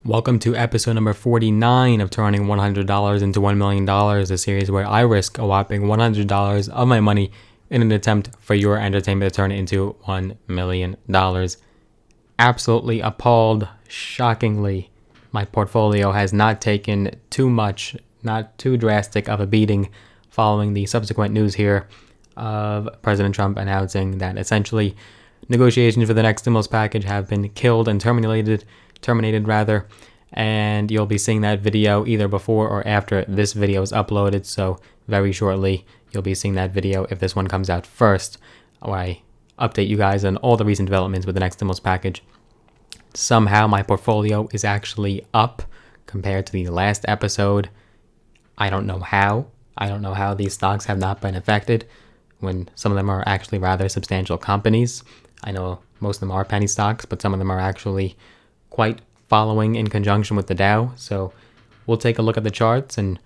Welcome to episode number 49 of Turning $100 into $1 million, a series where I risk a whopping $100 of my money in an attempt for your entertainment to turn it into $1 million. Absolutely appalled, shockingly, my portfolio has not taken too much, not too drastic of a beating following the subsequent news here of President Trump announcing that essentially negotiations for the next stimulus package have been killed and terminated, and you'll be seeing that video either before or after this video is uploaded. So very shortly you'll be seeing that video if this one comes out first, where I update you guys on all the recent developments with the next stimulus package. Somehow my portfolio is actually up compared to the last episode. I don't know how these stocks have not been affected when some of them are actually rather substantial companies. I know most of them are penny stocks, but some of them are actually quite following in conjunction with the Dow. So we'll take a look at the charts and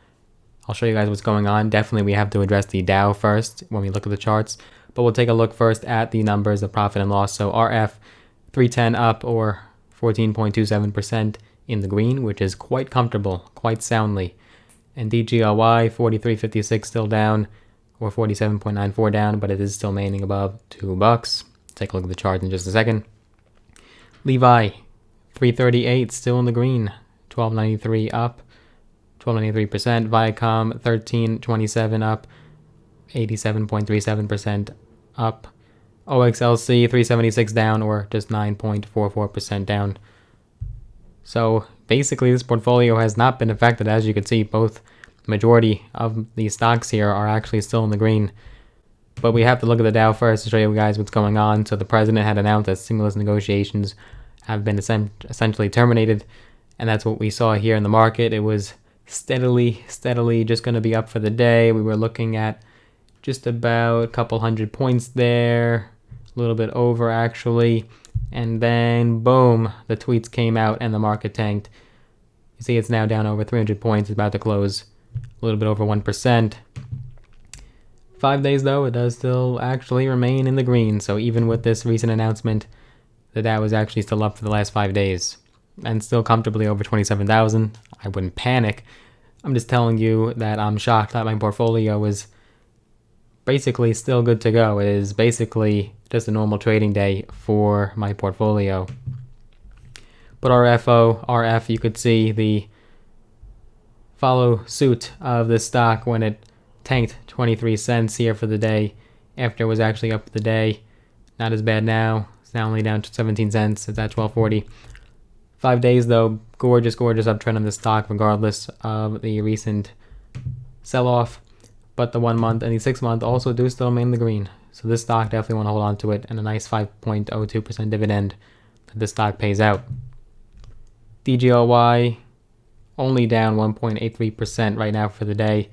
I'll show you guys what's going on. Definitely we have to address the Dow first when we look at the charts, but we'll take a look first at the numbers of profit and loss. So RF 310 up, or 14.27% in the green, which is quite comfortable, quite soundly. And DGLY 43.56 still down, or 47.94 down, but it is still remaining above $2. Take a look at the chart in just a second. Levi 338 still in the green, 12.93 up, 12.93%. Viacom 13.27 up, 87.37% up. OXLC 376 down, or just 9.44% down. So basically this portfolio has not been affected. As you can see, both majority of the stocks here are actually still in the green. But we have to look at the Dow first to show you guys what's going on. So the president had announced that stimulus negotiations have been essentially terminated, and that's what we saw here in the market. It was steadily just going to be up for the day. We were looking at just about a couple hundred points there, a little bit over actually, and then boom, the tweets came out and the market tanked. You see it's now down over 300 points. It's about to close a little bit over 1%. 5 days though, it does still actually remain in the green. So even with this recent announcement, the Dow was actually still up for the last 5 days and still comfortably over 27,000. I wouldn't panic. I'm just telling you that I'm shocked that my portfolio is basically still good to go. It is basically just a normal trading day for my portfolio. But RF, you could see the follow suit of this stock when it tanked 23 cents here for the day after it was actually up for the day. Not as bad now. It's now only down to 17 cents. It's at 12.40. 5 days though, gorgeous uptrend on the stock regardless of the recent sell-off. But the 1 month and the 6 month also do still remain in the green. So this stock, definitely want to hold on to it, and a nice 5.02% dividend that this stock pays out. DGLY only down 1.83% right now for the day.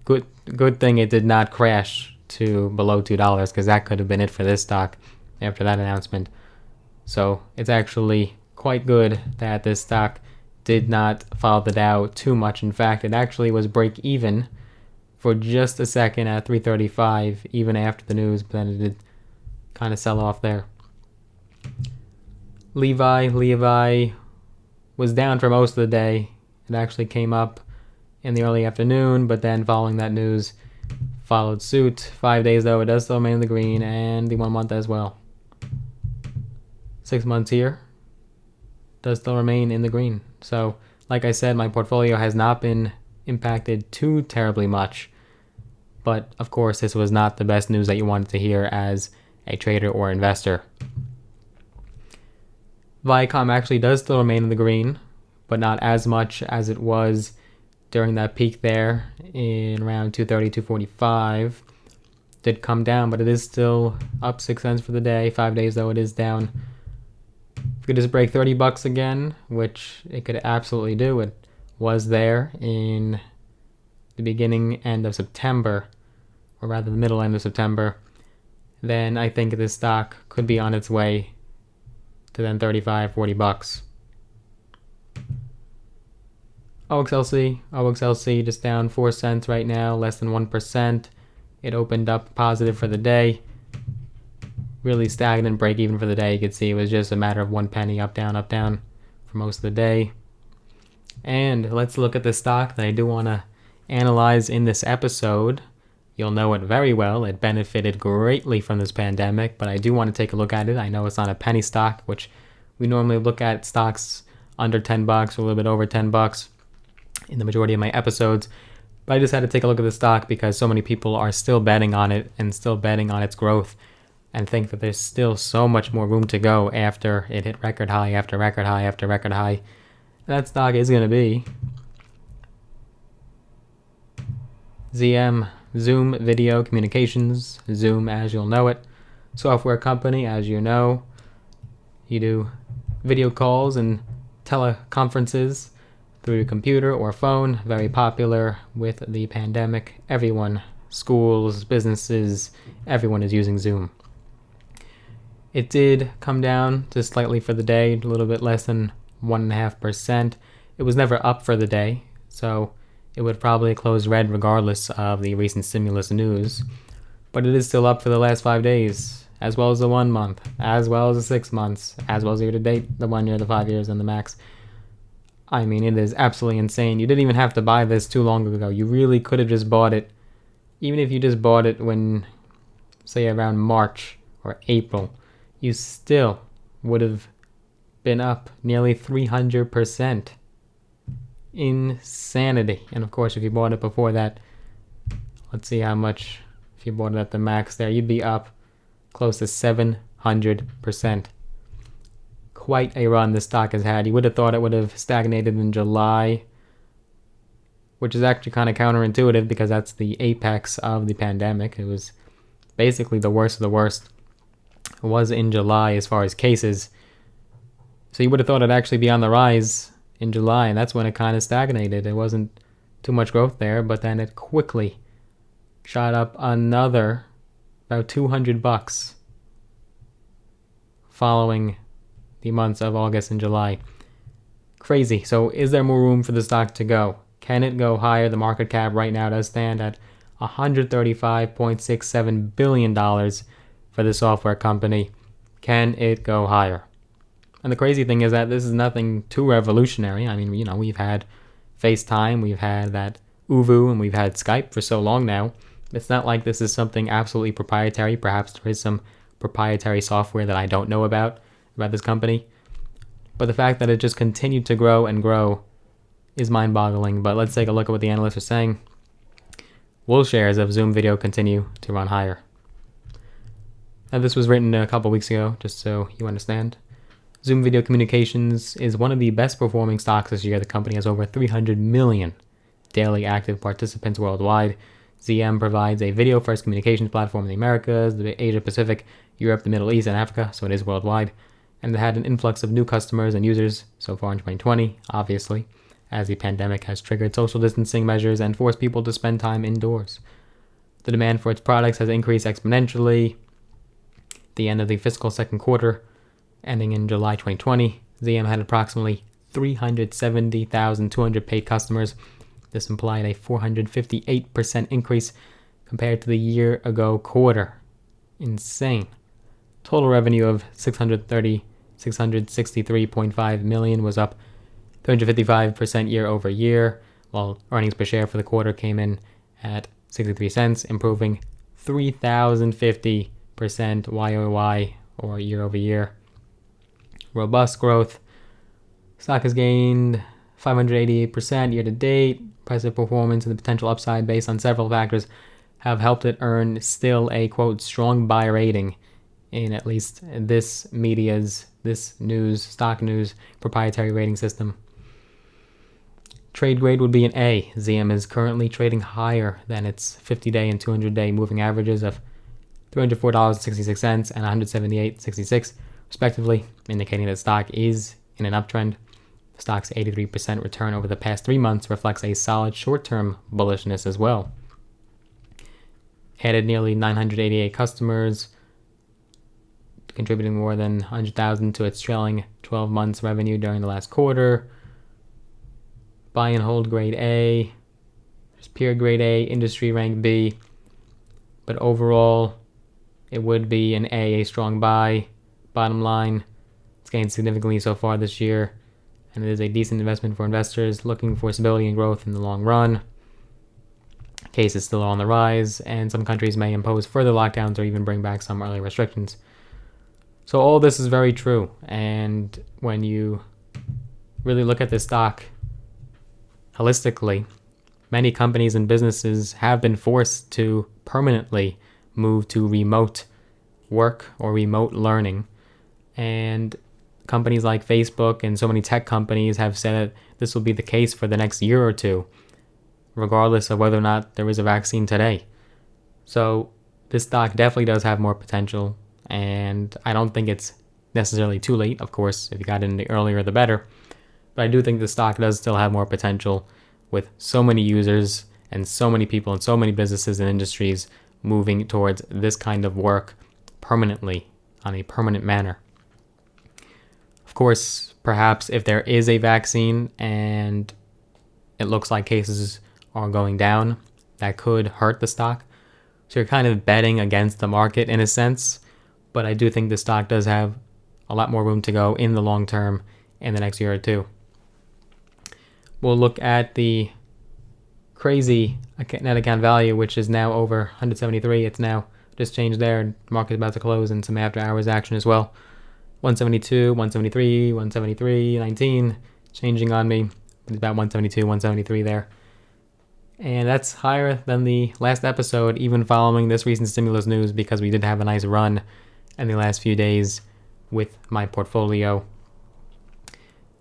Good thing it did not crash to below $2, because that could have been it for this stock after that announcement. So it's actually quite good that this stock did not follow the Dow too much. In fact, it actually was break even for just a second at 335 even after the news, but then it did kind of sell off there. Levi was down for most of the day. It actually came up in the early afternoon, but then following that news followed suit. 5 days though, it does still remain in the green, and the 1 month as well. 6 months here does still remain in the green. So like I said, my portfolio has not been impacted too terribly much, but of course this was not the best news that you wanted to hear as a trader or investor. Viacom actually does still remain in the green, but not as much as it was during that peak there in around 230, 245. Did come down, but it is still up 6 cents for the day. 5 days though, it is down. If it could just break $30 again, which it could absolutely do, it was there in the beginning end of September, or rather the middle end of September, then I think this stock could be on its way to then $35, $40. OXLC just down 4 cents right now, less than 1%. It opened up positive for the day. Really stagnant break even for the day. You could see it was just a matter of 1 penny up down for most of the day. And let's look at the stock that I do want to analyze in this episode. You'll know it very well. It benefited greatly from this pandemic, but I do want to take a look at it. I know it's not a penny stock, which we normally look at stocks under $10 or a little bit over $10 in the majority of my episodes. But I just had to take a look at the stock because so many people are still betting on it and still betting on its growth and think that there's still so much more room to go after it hit record high after record high after record high. That stock is going to be ZM, Zoom Video Communications. Zoom, as you'll know it, software company, as you know. You do video calls and teleconferences through your computer or phone. Very popular with the pandemic. Everyone, schools, businesses, everyone is using Zoom. It did come down just slightly for the day, a little bit less than 1.5%. It was never up for the day, so it would probably close red regardless of the recent stimulus news. But it is still up for the last 5 days, as well as the 1 month, as well as the 6 months, as well as year to date, the 1 year, the 5 years, and the max. I mean, it is absolutely insane. You didn't even have to buy this too long ago. You really could have just bought it, even if you just bought it when, say, around March or April, you still would have been up nearly 300%. Insanity. And of course, if you bought it before that, let's see how much, if you bought it at the max there, you'd be up close to 700%. Quite a run this stock has had. You would have thought it would have stagnated in July, which is actually kind of counterintuitive because that's the apex of the pandemic. It was basically the worst of the worst. It was in July as far as cases. So you would have thought it'd actually be on the rise in July, and that's when it kind of stagnated. There wasn't too much growth there, but then it quickly shot up another about $200 following the months of August and July. Crazy. So is there more room for the stock to go? Can it go higher? The market cap right now does stand at $135.67 billion for the software company. Can it go higher? And the crazy thing is that this is nothing too revolutionary. I mean, we've had FaceTime, we've had that Uvu, and we've had Skype for so long now. It's not like this is something absolutely proprietary. Perhaps there is some proprietary software that I don't know about this company. But the fact that it just continued to grow and grow is mind-boggling. But let's take a look at what the analysts are saying. Will shares of Zoom Video continue to run higher? Now, this was written a couple weeks ago, just so you understand. Zoom Video Communications is one of the best performing stocks this year. The company has over 300 million daily active participants worldwide. ZM provides a video-first communications platform in the Americas, the Asia Pacific, Europe, the Middle East, and Africa, so it is worldwide. And it had an influx of new customers and users so far in 2020, obviously, as the pandemic has triggered social distancing measures and forced people to spend time indoors. The demand for its products has increased exponentially. At the end of the fiscal second quarter, ending in July 2020, ZM had approximately 370,200 paid customers. This implied a 458% increase compared to the year-ago quarter. Insane. Total revenue of $663.5 million was up 355% year over year, while earnings per share for the quarter came in at 63 cents, improving 3,050% YOY or year over year. Robust growth. Stock has gained 588% year to date. Impressive performance and the potential upside based on several factors have helped it earn still a, quote, strong buy rating in at least this stock news proprietary rating system. Trade grade would be an A. ZM is currently trading higher than its 50-day and 200-day moving averages of $304.66 and $178.66, respectively, indicating that stock is in an uptrend. The stock's 83% return over the past 3 months reflects a solid short-term bullishness as well. Added nearly 988 customers, contributing more than 100,000 to its trailing 12 months revenue during the last quarter. Buy and hold grade A, there's peer grade A, industry rank B, but overall it would be an A strong buy. Bottom line, it's gained significantly so far this year, and it is a decent investment for investors looking for stability and growth in the long run. Cases still on the rise, and some countries may impose further lockdowns or even bring back some early restrictions. So all this is very true, and when you really look at this stock holistically, many companies and businesses have been forced to permanently move to remote work or remote learning. And companies like Facebook and so many tech companies have said that this will be the case for the next year or two, regardless of whether or not there is a vaccine today. So this stock definitely does have more potential, and I don't think it's necessarily too late. Of course, if you got in the earlier, the better. But I do think the stock does still have more potential with so many users and so many people and so many businesses and industries moving towards this kind of work permanently, on a permanent manner. Of course, perhaps if there is a vaccine and it looks like cases are going down, that could hurt the stock. So you're kind of betting against the market in a sense, but I do think the stock does have a lot more room to go in the long term in the next year or two. We'll look at the crazy net account value, which is now over 173. It's now just changed there. Market's about to close, and some after hours action as well. 172, 173, 173, 19, changing on me. It's about 172, 173 there. And that's higher than the last episode, even following this recent stimulus news, because we did have a nice run in the last few days with my portfolio.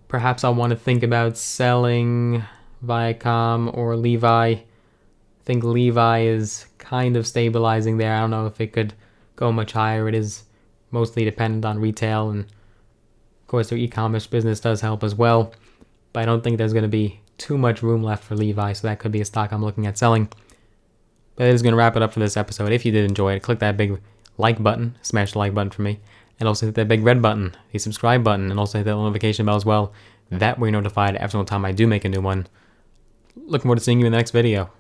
Perhaps I'll want to think about selling Viacom or Levi. I think Levi is kind of stabilizing there. I don't know if it could go much higher. It is mostly dependent on retail, and of course their e-commerce business does help as well. But I don't think there's going to be too much room left for Levi, so that could be a stock I'm looking at selling. But that is going to wrap it up for this episode. If you did enjoy it, click that big like button, smash the like button for me, and also hit that big red button, the subscribe button, and also hit that notification bell as well. That way you're notified every single time I do make a new one. Looking forward to seeing you in the next video.